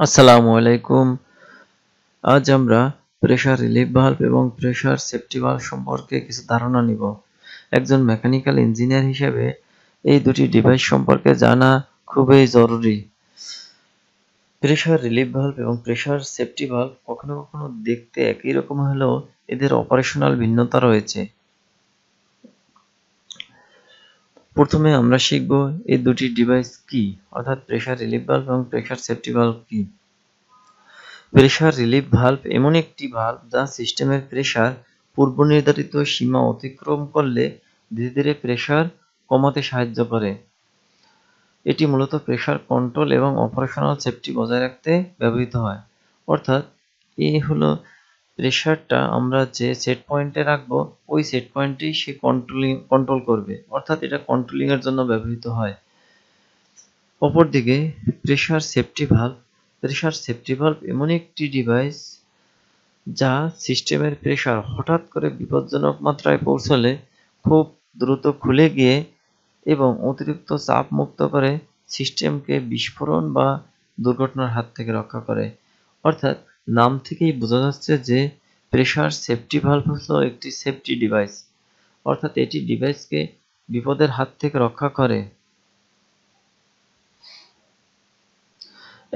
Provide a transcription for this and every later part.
আসসালামু আলাইকুম। আজ আমরা প্রেসার রিলিফ ভালভ এবং প্রেসার সেফটি ভালভ সম্পর্কে কিছু ধারণা নিব। একজন মেকানিক্যাল ইঞ্জিনিয়ার হিসেবে এই দুটি ডিভাইস সম্পর্কে জানা খুবই জরুরি। প্রেসার রিলিফ ভালভ এবং প্রেসার সেফটি ভালভ কখনো কখনো দেখতে একই রকম হলেও এদের অপারেশনাল ভিন্নতা রয়েছে। প্রথমে আমরা শিখব এই দুটি ডিভাইস কি, অর্থাৎ প্রেসার রিলিফ ভালভ এবং প্রেসার সেফটি ভালভ কি। প্রেসার রিলিফ ভালভ এমন একটি ভালভ যা সিস্টেমের প্রেসার পূর্বনির্ধারিত সীমা অতিক্রম করলে ধীরে ধীরে প্রেসার কমাতে সাহায্য করে। এটি মূলত প্রেসার কন্ট্রোল এবং অপারেশনাল সেফটি বজায় রাখতে ব্যবহৃত হয়। অর্থাৎ এই হলো প্রেসারটা আমরা যে সেট পয়েন্টে রাখবো, ওই সেট পয়েন্টেই সে কন্ট্রোল করবে, অর্থাৎ এটা কন্ট্রোলিং এর জন্য ব্যবহৃত হয়। অপরদিকে প্রেসার সেফটি ভালভ এমন একটি ডিভাইস যা সিস্টেমের প্রেসার হঠাৎ করে বিপজ্জনক মাত্রায় পৌঁছলে খুব দ্রুত খুলে গিয়ে এবং অতিরিক্ত চাপ মুক্ত করে সিস্টেমকে বিস্ফোরণ বা দুর্ঘটনার হাত থেকে রক্ষা করে। অর্থাৎ নাম থেকেই বোঝা যাচ্ছে যে প্রেসার সেফটি ভালভ হলো একটি সেফটি ডিভাইস, অর্থাৎ এটি ডিভাইসকে বিপদের হাত থেকে রক্ষা করে।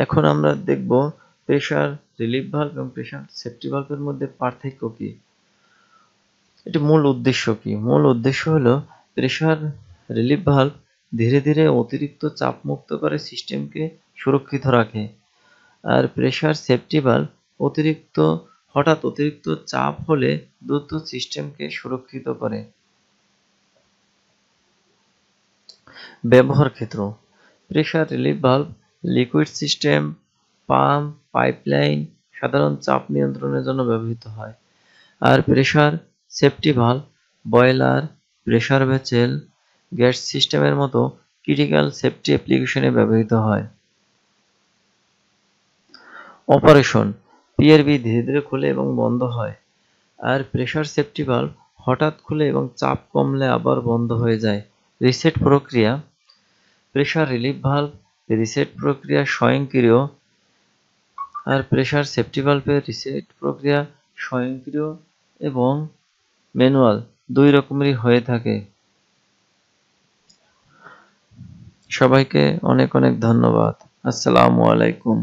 এখন আমরা দেখব প্রেসার রিলিফ ভালভ এবং প্রেসার সেফটি ভালভের মধ্যে পার্থক্য কি, এটি মূল উদ্দেশ্য কি। মূল উদ্দেশ্য হলো প্রেসার রিলিফ ভালভ ধীরে ধীরে অতিরিক্ত চাপ মুক্ত করে সিস্টেমকে সুরক্ষিত রাখে, আর প্রেসার সেফটি ভালভ হঠাৎ অতিরিক্ত চাপ হলে দ্রুত সিস্টেমকে সুরক্ষিত করে। ব্যবহার ক্ষেত্র: pressure relief valve liquid system, pump, pipeline, সাধারণ চাপ নিয়ন্ত্রণের জন্য ব্যবহৃত হয়। আর pressure safety valve boiler, pressure vessel, gas সিস্টেমের মতো ক্রিটিক্যাল সেফটি অ্যাপ্লিকেশনে ব্যবহৃত হয়। অপারেশন: পিআরভি ধীরে ধীরে খুলে এবং বন্ধ হয়, আর প্রেসার সেফটি ভালভ হঠাৎ খুলে এবং চাপ কমলে আবার বন্ধ হয়ে যায়। রিসেট প্রক্রিয়া: প্রেসার রিলিফ ভালভ রিসেট প্রক্রিয়া স্বয়ংক্রিয়, আর প্রেসার সেফটি ভালভের রিসেট প্রক্রিয়া স্বয়ংক্রিয় এবং ম্যানুয়াল দুই রকমেরই হয়ে থাকে। সবাইকে অনেক অনেক ধন্যবাদ। আসসালামু আলাইকুম।